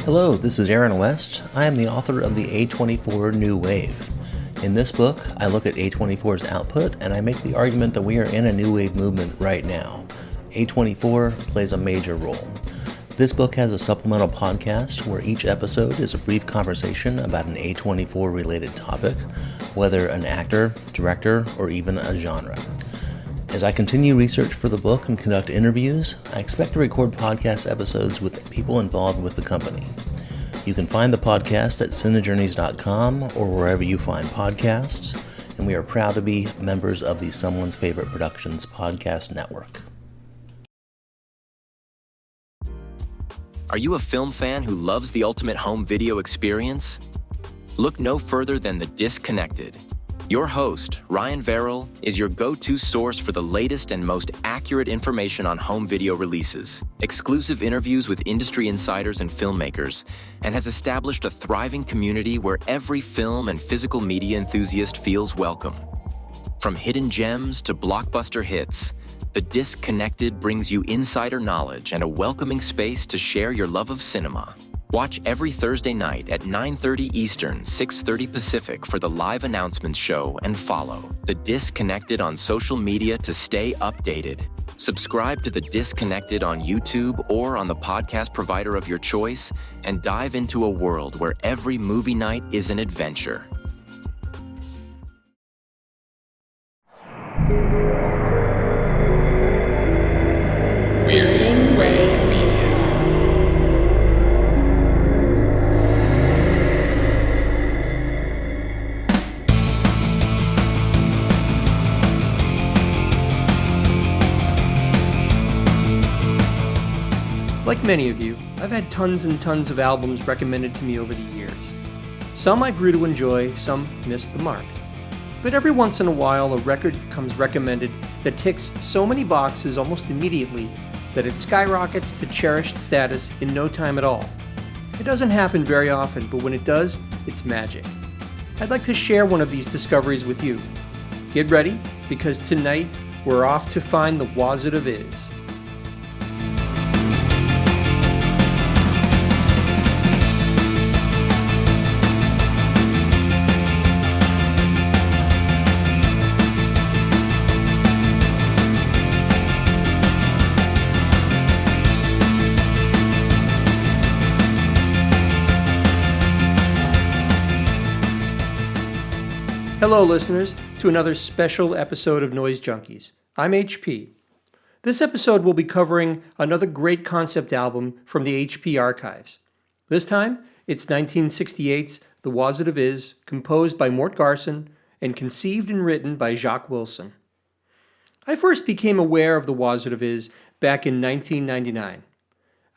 Hello, this is Aaron West. I am the author of the A24 New Wave. In this book, I look at A24's output and I make the argument that we are in a new wave movement right now. A24 plays a major role. This book has a supplemental podcast where each episode is a brief conversation about an A24 related topic, whether an actor, director, or even a genre. As I continue research for the book and conduct interviews, I expect to record podcast episodes with people involved with the company. You can find the podcast at cinejourneys.com or wherever you find podcasts, and we are proud to be members of the Someone's Favorite Productions podcast network. Are you a film fan who loves the ultimate home video experience? Look no further than The Disconnected. Your host, Ryan Verrill, is your go-to source for the latest and most accurate information on home video releases, exclusive interviews with industry insiders and filmmakers, and has established a thriving community where every film and physical media enthusiast feels welcome. From hidden gems to blockbuster hits, The Disconnected brings you insider knowledge and a welcoming space to share your love of cinema. Watch every Thursday night at 9:30 Eastern, 6:30 Pacific for the live announcements show and follow The Disconnected on social media to stay updated. Subscribe to The Disconnected on YouTube or on the podcast provider of your choice and dive into a world where every movie night is an adventure. Weirding Way Media. Like many of you, I've had tons and tons of albums recommended to me over the years. Some I grew to enjoy, some missed the mark. But every once in a while, a record comes recommended that ticks so many boxes almost immediately that it skyrockets to cherished status in no time at all. It doesn't happen very often, but when it does, it's magic. I'd like to share one of these discoveries with you. Get ready, because tonight we're off to find the Wozard of Iz. Hello, listeners, to another special episode of Noise Junkies. I'm HP. This episode will be covering another great concept album from the HP archives. This time, it's 1968's The Wozard of Iz, composed by Mort Garson and conceived and written by Jacques Wilson. I first became aware of The Wozard of Iz back in 1999.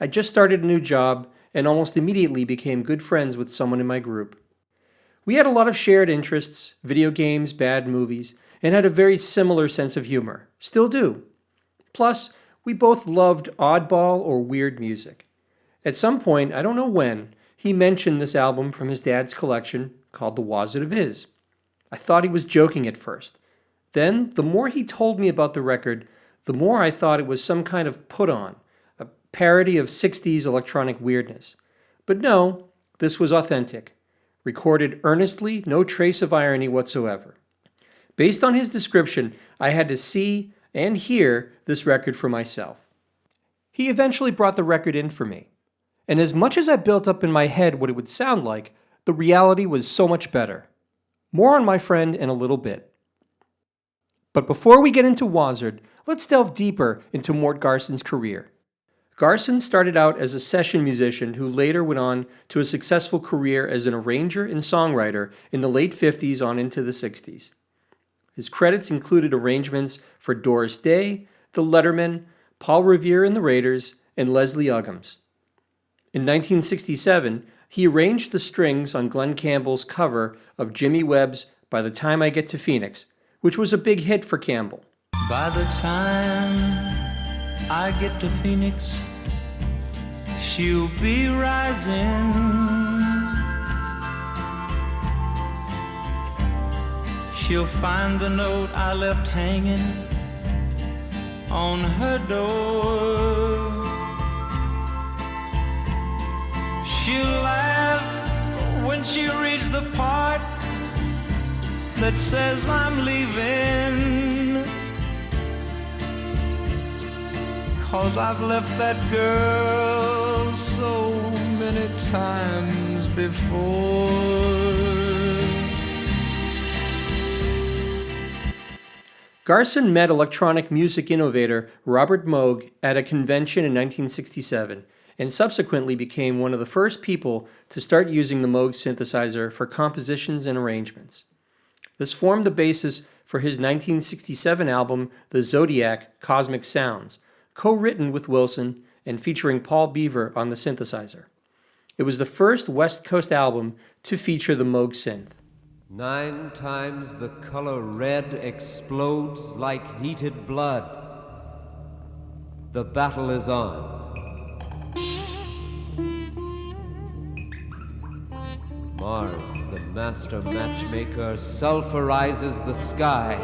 I just started a new job and almost immediately became good friends with someone in my group. We had a lot of shared interests, video games, bad movies, and had a very similar sense of humor. Still do. Plus, we both loved oddball or weird music. At some point, I don't know when, he mentioned this album from his dad's collection called The Wozard of Iz. I thought he was joking at first. Then, the more he told me about the record, the more I thought it was some kind of put-on, a parody of 60s electronic weirdness. But no, this was authentic. Recorded earnestly, no trace of irony whatsoever. Based on his description, I had to see and hear this record for myself. He eventually brought the record in for me. And as much as I built up in my head what it would sound like, the reality was so much better. More on my friend in a little bit. But before we get into Wozard, let's delve deeper into Mort Garson's career. Garson started out as a session musician who later went on to a successful career as an arranger and songwriter in the late 50s on into the 60s. His credits included arrangements for Doris Day, The Lettermen, Paul Revere and the Raiders, and Leslie Uggams. In 1967, he arranged the strings on Glenn Campbell's cover of Jimmy Webb's By the Time I Get to Phoenix, which was a big hit for Campbell. By the time I get to Phoenix, she'll be rising. She'll find the note I left hanging on her door. She'll laugh when she reads the part that says I'm leaving, 'cause I've left that girl so many times before. Garson met electronic music innovator Robert Moog at a convention in 1967 and subsequently became one of the first people to start using the Moog synthesizer for compositions and arrangements. This formed the basis for his 1967 album, The Zodiac Cosmic Sounds, co-written with Wilson and featuring Paul Beaver on the synthesizer. It was the first West Coast album to feature the Moog synth. 9 times the color red explodes like heated blood. The battle is on. Mars, the master matchmaker, sulfurizes the sky.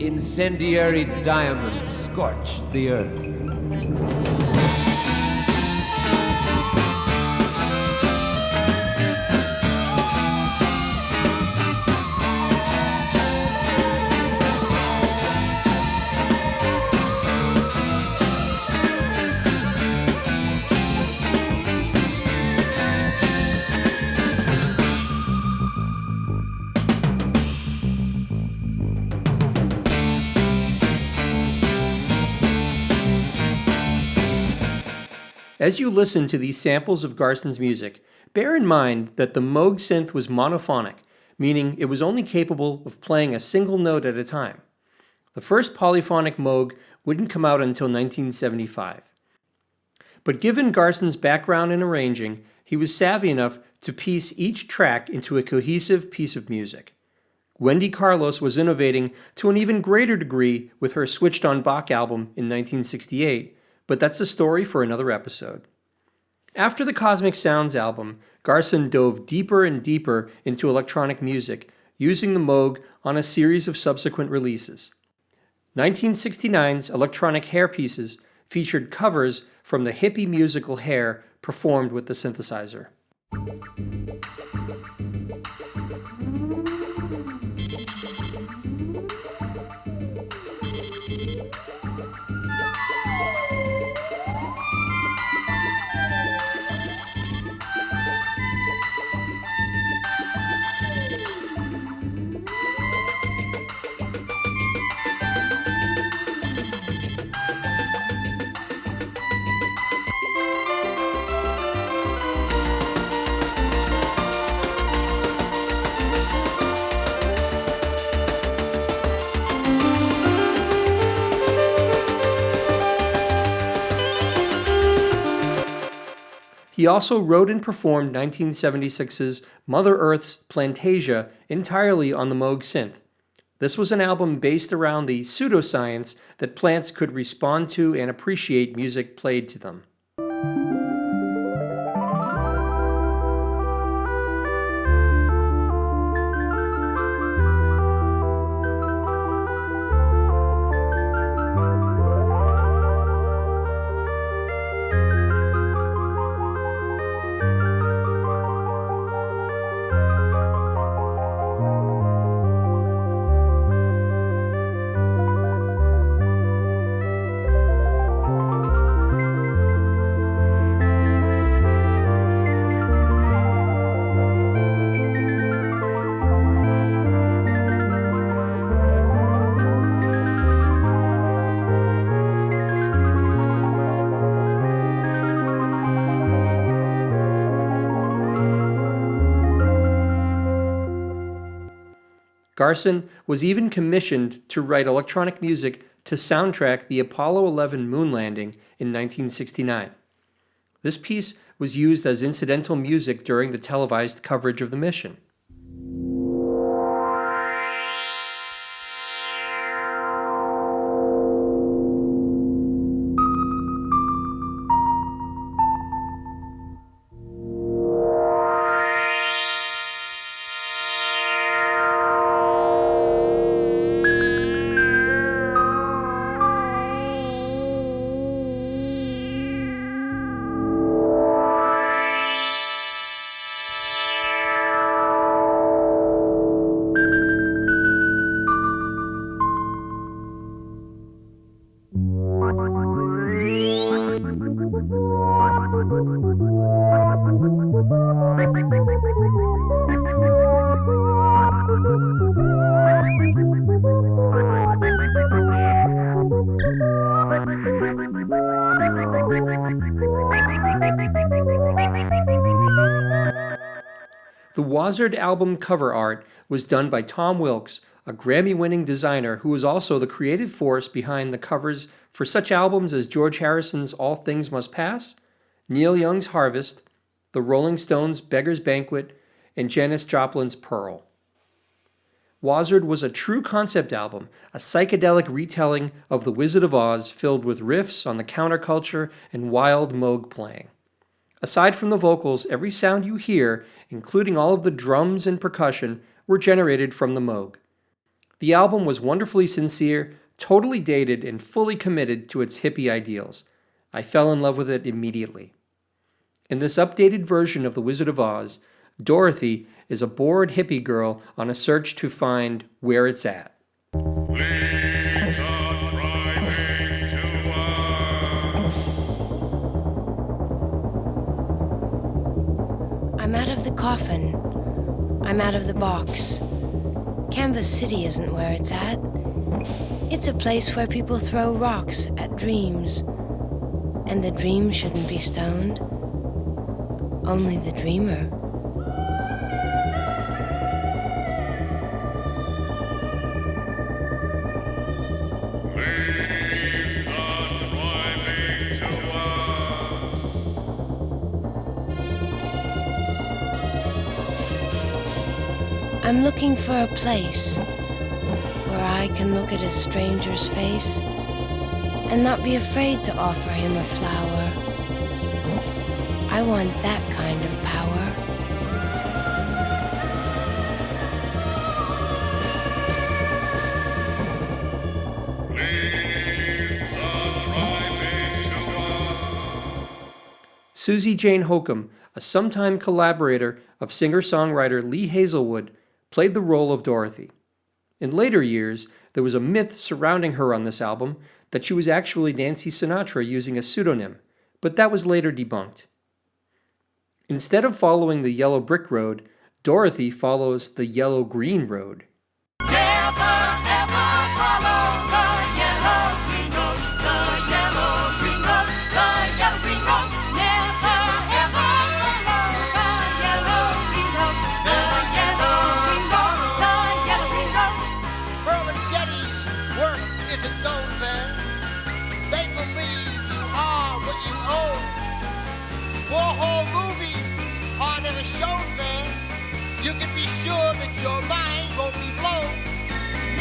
Incendiary diamonds scorch the earth. As you listen to these samples of Garson's music, bear in mind that the Moog synth was monophonic, meaning it was only capable of playing a single note at a time. The first polyphonic Moog wouldn't come out until 1975. But given Garson's background in arranging, he was savvy enough to piece each track into a cohesive piece of music. Wendy Carlos was innovating to an even greater degree with her Switched on Bach album in 1968, but that's a story for another episode. After the Cosmic Sounds album, Garson dove deeper and deeper into electronic music, using the Moog on a series of subsequent releases. 1969's Electronic Hair Pieces featured covers from the hippie musical Hair performed with the synthesizer. He also wrote and performed 1976's Mother Earth's Plantasia entirely on the Moog synth. This was an album based around the pseudoscience that plants could respond to and appreciate music played to them. Garson was even commissioned to write electronic music to soundtrack the Apollo 11 moon landing in 1969. This piece was used as incidental music during the televised coverage of the mission. The Wozard album cover art was done by Tom Wilkes, a Grammy-winning designer who was also the creative force behind the covers for such albums as George Harrison's All Things Must Pass, Neil Young's Harvest, the Rolling Stones' Beggar's Banquet, and Janis Joplin's Pearl. Wozard was a true concept album, a psychedelic retelling of The Wizard of Oz filled with riffs on the counterculture and wild Moog playing. Aside from the vocals, every sound you hear, including all of the drums and percussion, were generated from the Moog. The album was wonderfully sincere, totally dated, and fully committed to its hippie ideals. I fell in love with it immediately. In this updated version of The Wizard of Oz, Dorothy is a bored hippie girl on a search to find where it's at. I'm out of the coffin. I'm out of the box. Canvas City isn't where it's at. It's a place where people throw rocks at dreams. And the dream shouldn't be stoned. Only the dreamer. I'm looking for a place where I can look at a stranger's face and not be afraid to offer him a flower. I want that kind of power. Susie Jane Hokum, a sometime collaborator of singer-songwriter Lee Hazelwood, played the role of Dorothy. In later years, there was a myth surrounding her on this album that she was actually Nancy Sinatra using a pseudonym, but that was later debunked. Instead of following the yellow brick road, Dorothy follows the yellow-green road. Shown there, you can be sure that your mind won't be blown.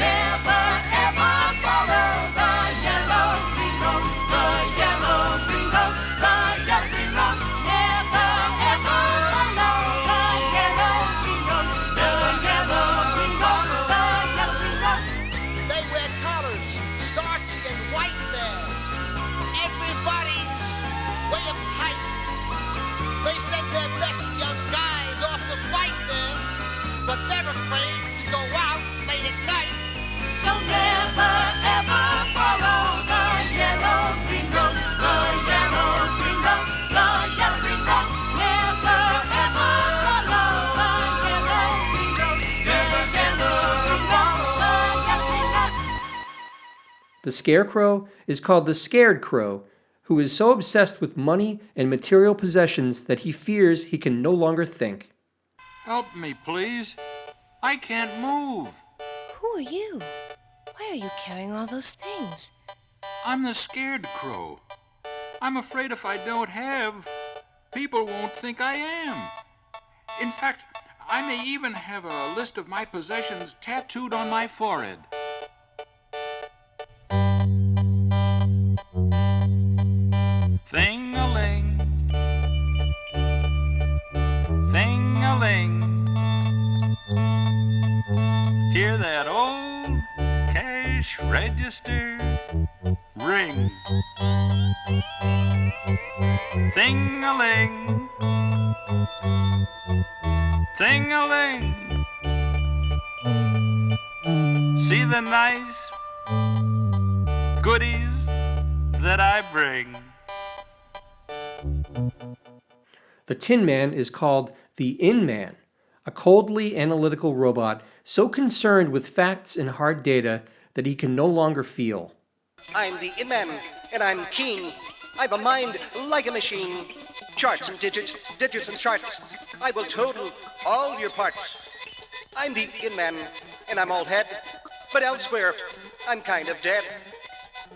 Never ever follow the yellow green road, the yellow green road, the yellow green road. Never ever follow the yellow green road, the yellow green road, the yellow green road. They wear collars, starchy and white there. Everybody's way uptight. They send their best young guys off to fight there, but they're afraid to go out late at night. So never ever follow the yellow green road, the yellow green road, the yellow green road. Never ever follow the yellow green road, the yellow green road, the yellow green road. The Scarecrow is called the Scared Crow, who is so obsessed with money and material possessions that he fears he can no longer think. Help me, please. I can't move. Who are you? Why are you carrying all those things? I'm the Scared Crow. I'm afraid if I don't have, people won't think I am. In fact, I may even have a list of my possessions tattooed on my forehead. Thing-a-ling, thing-a-ling. Hear that old cash register ring. Thing-a-ling, thing-a-ling. See the nice goodies that I bring. The Tin Man is called the In Man, a coldly analytical robot so concerned with facts and hard data that he can no longer feel. I'm the In Man, and I'm keen. I've a mind like a machine. Charts and digits, digits and charts. I will total all your parts. I'm the in-man, and I'm all head. But elsewhere, I'm kind of dead.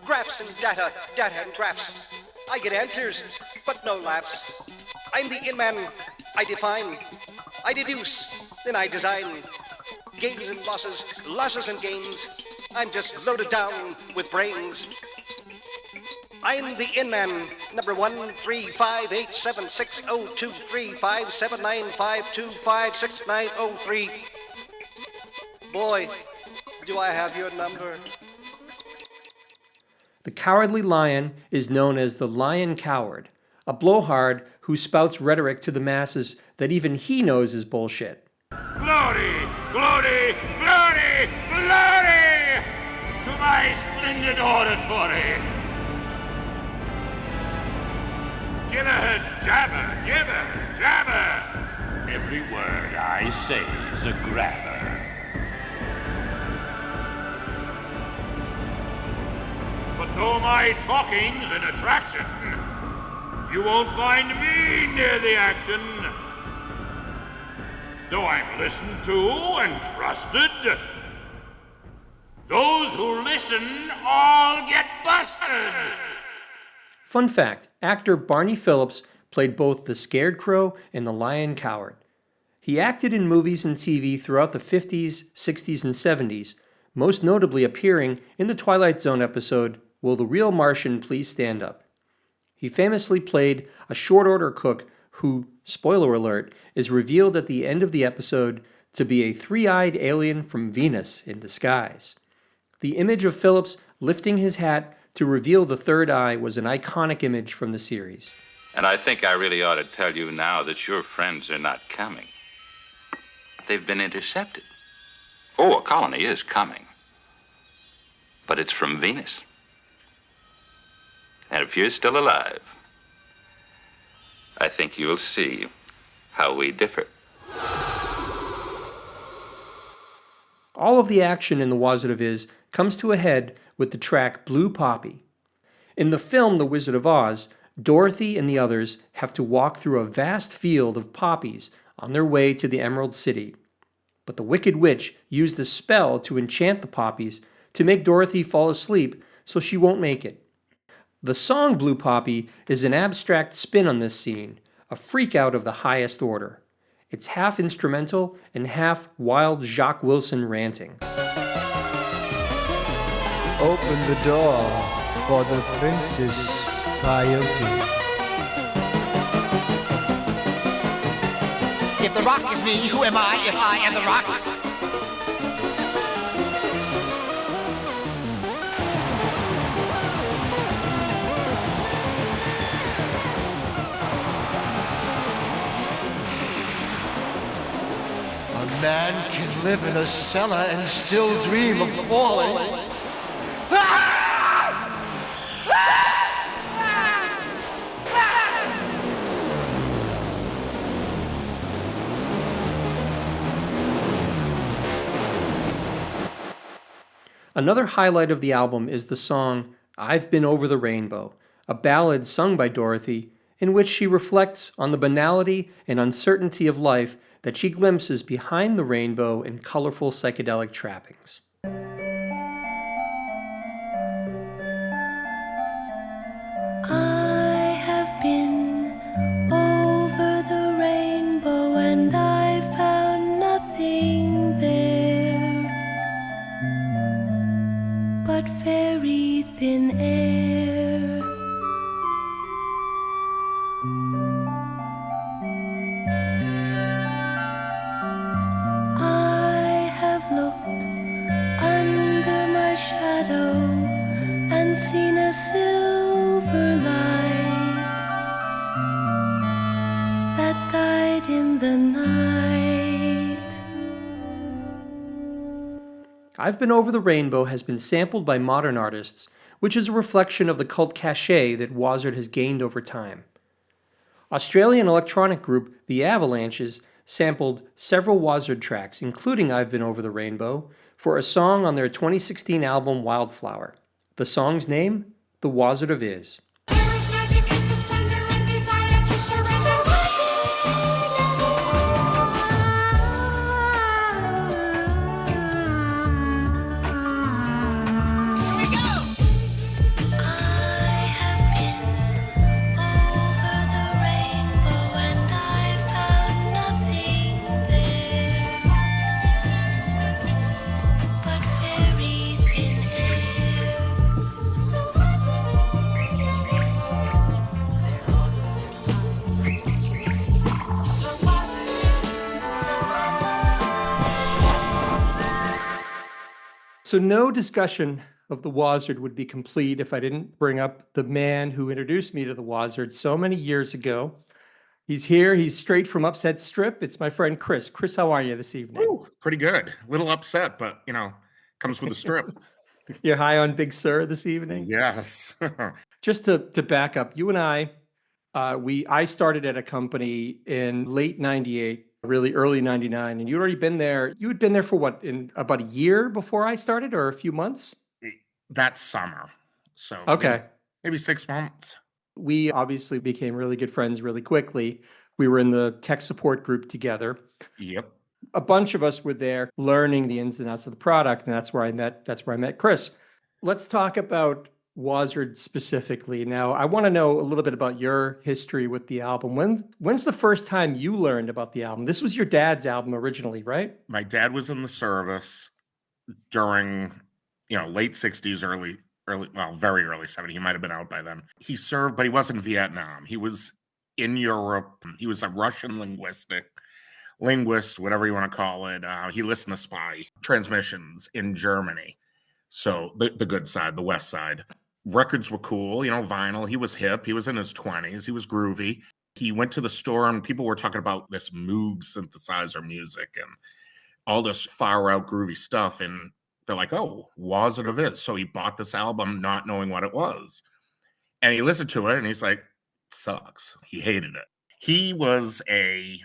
Graphs and data, data and graphs. I get answers, but no laughs. I'm the in-man, I define. I deduce, then I design. Gains and losses, losses and gains. I'm just loaded down with brains. I'm the in-man, number 1358760235795256903. Boy, do I have your number. The Cowardly Lion is known as the Lion Coward, a blowhard who spouts rhetoric to the masses that even he knows is bullshit. Glory, glory, glory, glory to my splendid oratory. Jibber, jabber, jibber, jabber. Every word I say is a grabber. But though my talking's an attraction, you won't find me near the action. Though I'm listened to and trusted, those who listen all get busted. Fun fact, actor Barney Phillips played both the Scarecrow and the Lion Coward. He acted in movies and TV throughout the 50s, 60s, and 70s, most notably appearing in the Twilight Zone episode, Will the Real Martian Please Stand Up? He famously played a short-order cook who, spoiler alert, is revealed at the end of the episode to be a three-eyed alien from Venus in disguise. The image of Phillips lifting his hat to reveal the third eye was an iconic image from the series. And I think I really ought to tell you now that your friends are not coming. They've been intercepted. Oh, a colony is coming. But it's from Venus. And if you're still alive, I think you'll see how we differ. All of the action in The Wozard of Iz comes to a head with the track Blue Poppy. In the film The Wizard of Oz, Dorothy and the others have to walk through a vast field of poppies on their way to the Emerald City. But the Wicked Witch used a spell to enchant the poppies to make Dorothy fall asleep so she won't make it. The song Blue Poppy is an abstract spin on this scene, a freak-out of the highest order. It's half instrumental and half wild Jacques Wilson ranting. Open the door for the Princess Coyote. If the rock is me, who am I if I am the rock? A man can live in a cellar and still dream of falling. Another highlight of the album is the song I've Been Over the Rainbow, a ballad sung by Dorothy in which she reflects on the banality and uncertainty of life that she glimpses behind the rainbow in colorful psychedelic trappings. I have been over the rainbow and I found nothing there but very thin air. I have looked under my shadow and seen a silver light that died in the night. I've Been Over the Rainbow has been sampled by modern artists, which is a reflection of the cult cachet that Wozard has gained over time. Australian electronic group The Avalanches sampled several Wozard tracks, including I've Been Over the Rainbow, for a song on their 2016 album Wildflower. The song's name? The Wozard of Iz. There is magic in this thunder and desire to surrender. So no discussion of the Wozard would be complete if I didn't bring up the man who introduced me to the Wozard so many years ago. He's here. He's straight from Upset Strip. It's my friend Chris. Chris, how are you this evening? Ooh, pretty good. A little upset, but comes with a strip. You're high on Big Sur this evening? Yes. Just to back up, you and I started at a company in late 98, really early 99, and you'd already been there. You had been there for what, in about a year before I started, or a few months? That summer. So Okay. maybe 6 months. We obviously became really good friends really quickly. We were in the tech support group together. Yep. A bunch of us were there learning the ins and outs of the product, and that's where I met Chris. Let's talk about Wozard specifically. Now, I want to know a little bit about your history with the album. When's the first time you learned about the album? This was your dad's album originally, right? My dad was in the service during, late 60s, very early 70s. He might have been out by then. He served, but he wasn't in Vietnam. He was in Europe. He was a Russian linguist, whatever you want to call it. He listened to spy transmissions in Germany. So the good side, the west side. Records were cool, vinyl. He was hip. He was in his 20s. He was groovy. He went to the store and people were talking about this Moog synthesizer music and all this far out groovy stuff. And they're like, oh, Wozard Of Iz. So he bought this album not knowing what it was. And he listened to it and he's like, sucks. He hated it. He was a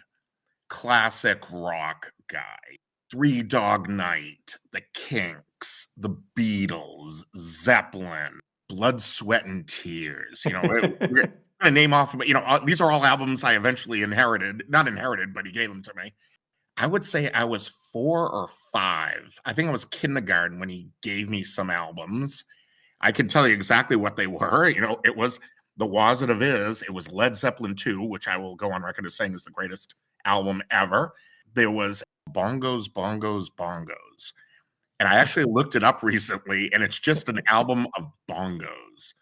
classic rock guy. Three Dog Night, The Kinks, The Beatles, Zeppelin, Blood, Sweat, and Tears. We're going to name off, these are all albums I eventually not inherited, but he gave them to me. I would say I was 4 or 5. I think I was kindergarten when he gave me some albums. I can tell you exactly what they were. It was the Wozard Of Iz. It was Led Zeppelin 2, which I will go on record as saying is the greatest album ever. There was Bongos, Bongos, Bongos. And I actually looked it up recently, and it's just an album of bongos.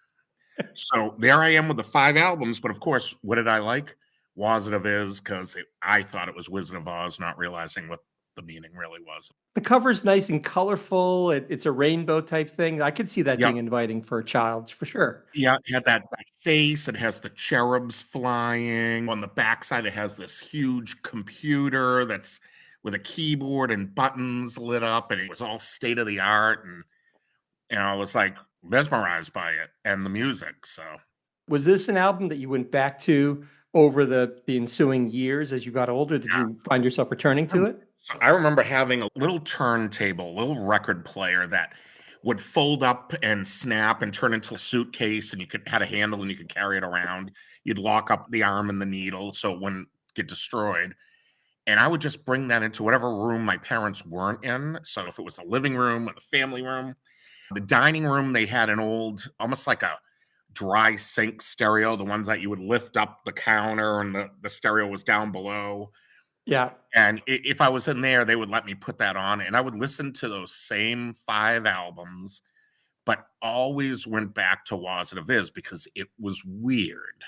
So there I am with the 5 albums, but of course, what did I like? Wozard Of Iz, because I thought it was Wizard of Oz, not realizing what the meaning really was. The cover's nice and colorful. It's a rainbow type thing. I could see that being inviting for a child, for sure. Yeah, it had that face. It has the cherubs flying. On the backside, it has this huge computer that's with a keyboard and buttons lit up, and it was all state of the art. And I was like mesmerized by it and the music. So, was this an album that you went back to over the ensuing years as you got older? Did you find yourself returning to it? So I remember having a little turntable, a little record player that would fold up and snap and turn into a suitcase, and had a handle and you could carry it around. You'd lock up the arm and the needle so it wouldn't get destroyed. And I would just bring that into whatever room my parents weren't in. So if it was a living room or the family room, the dining room, they had an old, almost like a dry sink stereo, the ones that you would lift up the counter and the stereo was down below. Yeah. And if I was in there, they would let me put that on, and I would listen to those same 5 albums, but always went back to Wozard Of Iz because it was weird.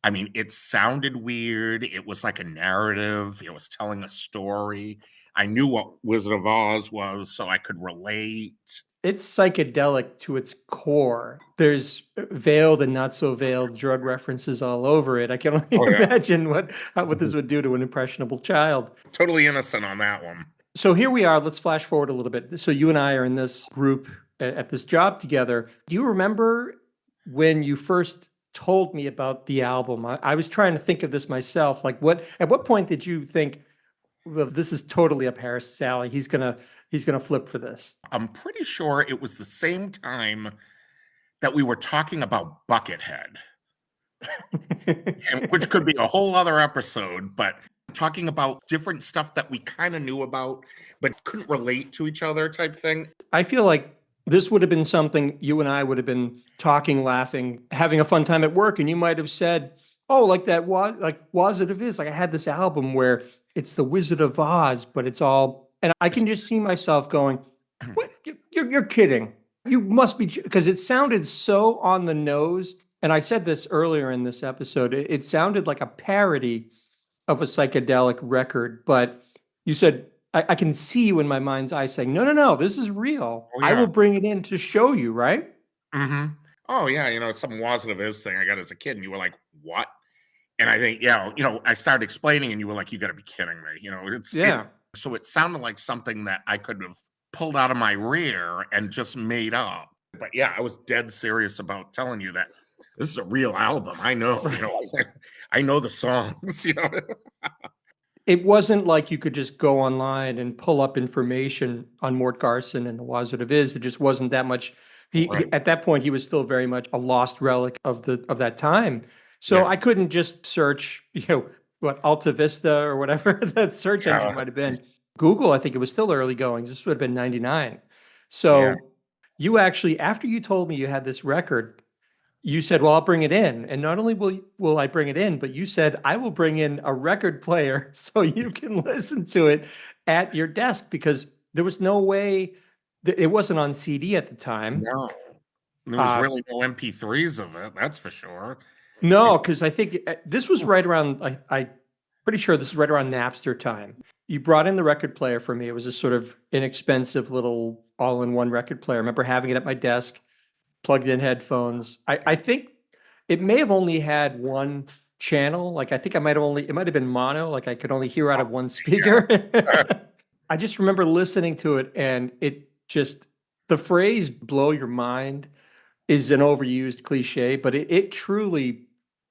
I mean, it sounded weird. It was like a narrative. It was telling a story. I knew what Wizard of Oz was, so I could relate. It's psychedelic to its core. There's veiled and not so veiled drug references all over it. I can only imagine what this would do to an impressionable child. Totally innocent on that one. So here we are. Let's flash forward a little bit. So you and I are in this group at this job together. Do you remember when you first told me about the album? I was trying to think of this myself. Like, at what point did you think, well, this is totally up Harris's alley? He's gonna flip for this. I'm pretty sure it was the same time that we were talking about Buckethead, which could be a whole other episode, but talking about different stuff that we kind of knew about, but couldn't relate to each other type thing. I feel like this would have been something you and I would have been talking, laughing, having a fun time at work. And you might have said, oh, like that was like Wozard Of Iz. Like I had this album where it's the Wizard of Oz, but it's all, and I can just see myself going, what? You're kidding. You must be, because it sounded so on the nose. And I said this earlier in this episode, it sounded like a parody of a psychedelic record, but you said, I can see you in my mind's eye saying, no, no, no, this is real. Oh, I will yeah. bring it in to show you, right? Mm-hmm. Oh, yeah, some Wozard Of Iz thing I got as a kid, and you were like, what? And I think, yeah, I started explaining, and you were like, you got to be kidding me. Yeah. So it sounded like something that I could have pulled out of my rear and just made up. But yeah, I was dead serious about telling you that this is a real album. I know, I know the songs, It wasn't like you could just go online and pull up information on Mort Garson and the Wozard of Iz. It just wasn't that much. Right. At that point, he was still very much a lost relic of that time. So Yeah. I couldn't just search, what Alta Vista or whatever that search engine might have been. Google, I think it was still early goings. This would have been 99. So Yeah. you actually, after you told me you had this record, you said, well, I'll bring it in. And not only will I bring it in, but you said, I will bring in a record player so you can listen to it at your desk, because there was no way it wasn't on CD at the time. No. There was really no MP3s of it, that's for sure. No, because I think this was right around, I'm pretty sure this is right around Napster time. You brought in the record player for me. It was a sort of inexpensive little all-in-one record player. I remember having it at my desk, plugged in headphones. I think it may have only had one channel. Like I think it might have been mono. Like I could only hear out of one speaker. I just remember listening to it, and the phrase blow your mind is an overused cliche, but it truly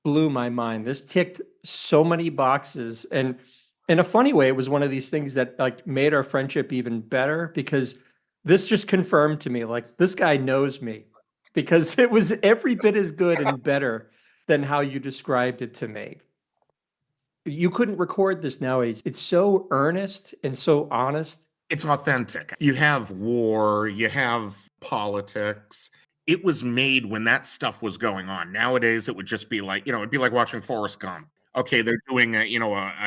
blew my mind. This ticked so many boxes. And in a funny way, it was one of these things that like made our friendship even better, because this just confirmed to me, like, this guy knows me, because it was every bit as good and better than how you described it to me. You couldn't record this nowadays. It's so earnest and so honest. It's authentic. You have war, you have politics. It was made when that stuff was going on. Nowadays, it would just be like, it'd be like watching Forrest Gump. Okay, they're doing a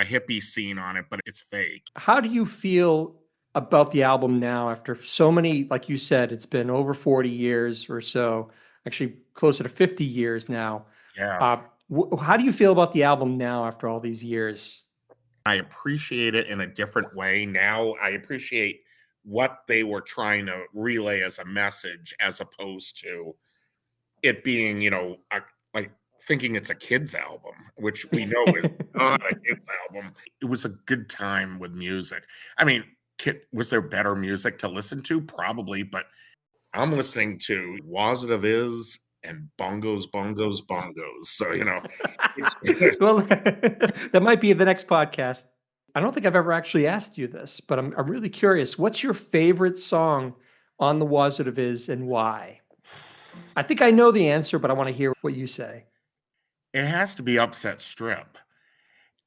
hippie scene on it, but it's fake. How do you feel about the album now after so many, like you said, it's been over 40 years or so, actually closer to 50 years now. Yeah. How do you feel about the album now after all these years? I appreciate it in a different way. Now I appreciate what they were trying to relay as a message, as opposed to it being, like thinking it's a kid's album, which we know is not a kid's album. It was a good time with music. I mean, was there better music to listen to? Probably, but I'm listening to Wozard Of Iz and Bongos, Bongos, Bongos. So, Well, that might be the next podcast. I don't think I've ever actually asked you this, but I'm really curious. What's your favorite song on the Wozard Of Iz, and why? I think I know the answer, but I want to hear what you say. It has to be Upset Strip.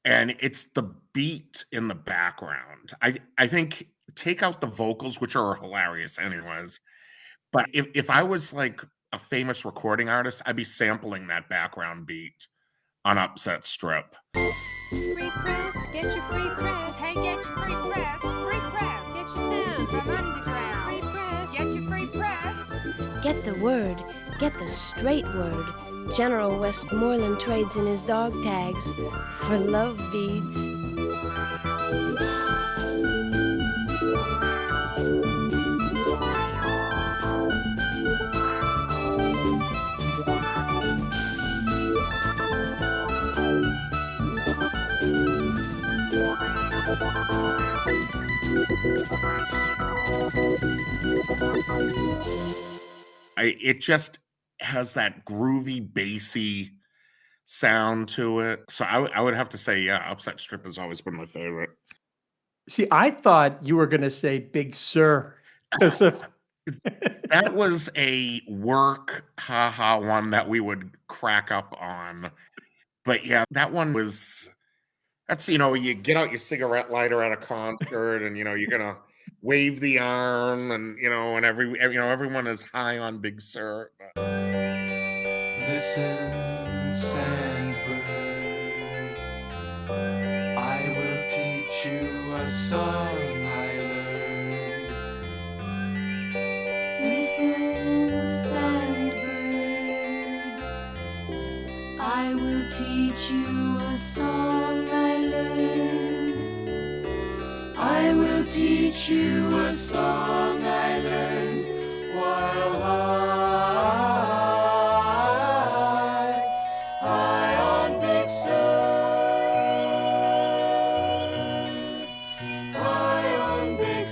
And it's the beat in the background. I think take out the vocals, which are hilarious anyways. But if I was like a famous recording artist, I'd be sampling that background beat on Upset Strip. Free press, get your free press. Hey, get your free press. Free press. Get your sound from underground. Free press. Get your free press. Get the word, get the straight word. General Westmoreland trades in his dog tags for love beads. It just has that groovy, bassy sound to it. So I would have to say, yeah, Upset Strip has always been my favorite. See, I thought you were going to say Big Sur. That was a work haha one that we would crack up on. But yeah, that one was, that's, you get out your cigarette lighter at a concert and, you're going to wave the arm and, and everyone is high on Big Sur. Listen, Sandbird, I will teach you a song I learned. Listen, Sandbird, I will teach you a song I learned. I will teach you a song I learned while high on Big Sur. High on Big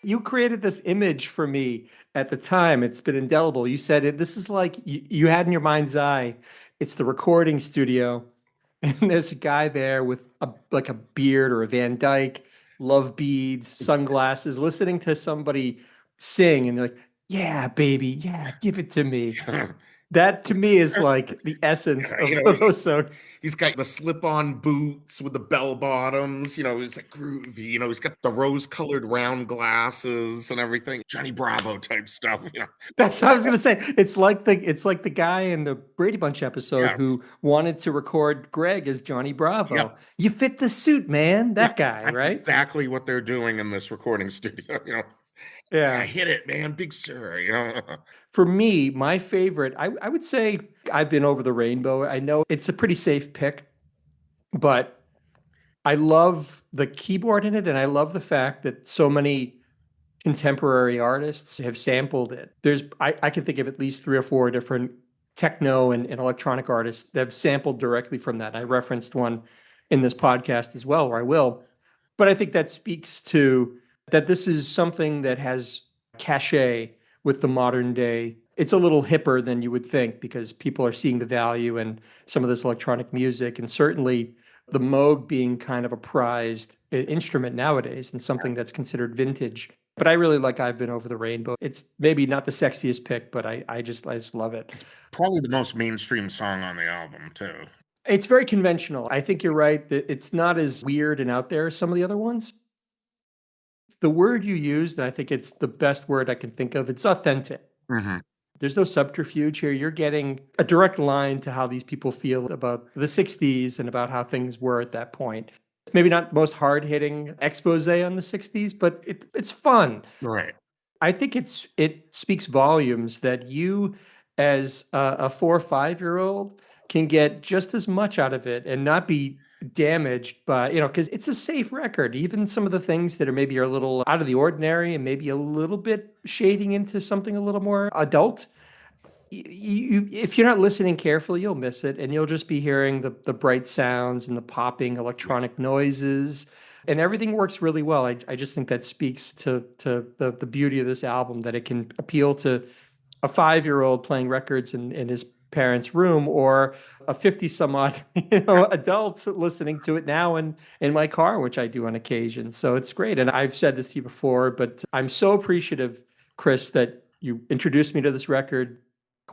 You created this image for me at the time. It's been indelible. You said it. This is like you had in your mind's eye. It's the recording studio, and there's a guy there with like a beard or a Van Dyke, love beads, sunglasses, listening to somebody sing, and they're like, "Yeah, baby, yeah, give it to me." That to me is like the essence of those songs. He's got the slip-on boots with the bell bottoms, he's like groovy, he's got the rose-colored round glasses and everything. Johnny Bravo type stuff, That's what I was gonna say. It's like the guy in the Brady Bunch episode who wanted to record Greg as Johnny Bravo. Yep. You fit the suit, man. That guy, That's right? exactly what they're doing in this recording studio, Yeah. Hit it, man, Big Sur, For me, my favorite, I would say I've been over the rainbow. I know it's a pretty safe pick, but I love the keyboard in it, and I love the fact that so many contemporary artists have sampled it. I can think of at least 3 or 4 different techno and electronic artists that have sampled directly from that. I referenced one in this podcast as well, or I will. But I think that speaks to that this is something that has cachet with the modern day. It's a little hipper than you would think because people are seeing the value in some of this electronic music, and certainly the Moog being kind of a prized instrument nowadays and something that's considered vintage. But I really like I've Been Over the Rainbow. It's maybe not the sexiest pick, but I just love it. It's probably the most mainstream song on the album, too. It's very conventional. I think you're right that it's not as weird and out there as some of the other ones. The word you used, and I think it's the best word I can think of, it's authentic. Mm-hmm. There's no subterfuge here. You're getting a direct line to how these people feel about the 60s and about how things were at that point. It's maybe not the most hard-hitting expose on the 60s, but it's fun. Right. I think it speaks volumes that you, as a 4 or 5-year-old, can get just as much out of it and not be damaged by, because it's a safe record. Even some of the things that are maybe a little out of the ordinary and maybe a little bit shading into something a little more adult, if you're not listening carefully, you'll miss it, and you'll just be hearing the bright sounds and the popping electronic noises, and everything works really well. I just think that speaks to the beauty of this album, that it can appeal to a 5-year-old playing records in his parents' room, or a 50-some-odd adults listening to it now in my car, which I do on occasion. So it's great. And I've said this to you before, but I'm so appreciative, Chris, that you introduced me to this record.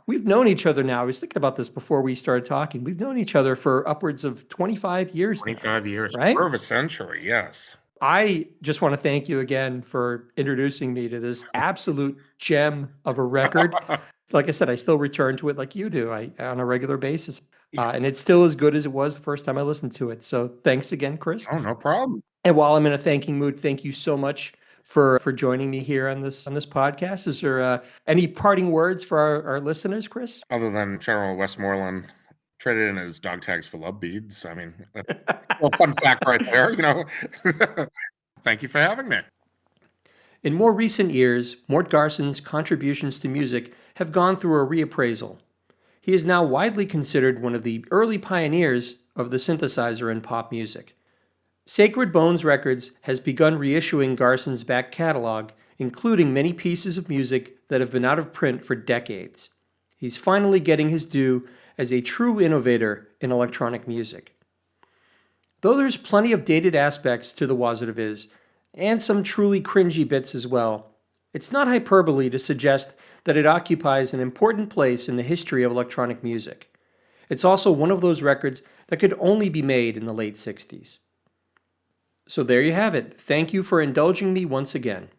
We've known each other now. I was thinking about this before we started talking. We've known each other for upwards of 25 years. 25 years, right? Quarter of a century, yes. I just want to thank you again for introducing me to this absolute gem of a record. Like I said, I still return to it like you do on a regular basis. And it's still as good as it was the first time I listened to it. So thanks again, Chris. Oh, no problem. And while I'm in a thanking mood, thank you so much for joining me here on this podcast. Is there any parting words for our listeners, Chris? Other than General Westmoreland traded in his dog tags for love beads. I mean, that's a fun fact right there, Thank you for having me. In more recent years, Mort Garson's contributions to music have gone through a reappraisal. He is now widely considered one of the early pioneers of the synthesizer in pop music. Sacred Bones Records has begun reissuing Garson's back catalog, including many pieces of music that have been out of print for decades. He's finally getting his due as a true innovator in electronic music. Though there's plenty of dated aspects to the Wozard of Iz, and some truly cringy bits as well, it's not hyperbole to suggest that it occupies an important place in the history of electronic music. It's also one of those records that could only be made in the late 60s. So there you have it. Thank you for indulging me once again.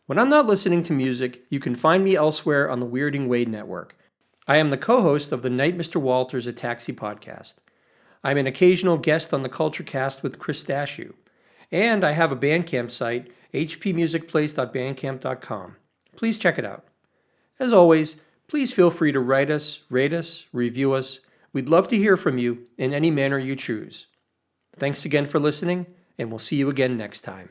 When I'm not listening to music, you can find me elsewhere on the Weirding Way network. I am the co-host of the Night Mr. Walters a Taxi podcast. I'm an occasional guest on the Culture Cast with Chris Dashew. And I have a Bandcamp site, hpmusicplace.bandcamp.com. Please check it out. As always, please feel free to write us, rate us, review us. We'd love to hear from you in any manner you choose. Thanks again for listening, and we'll see you again next time.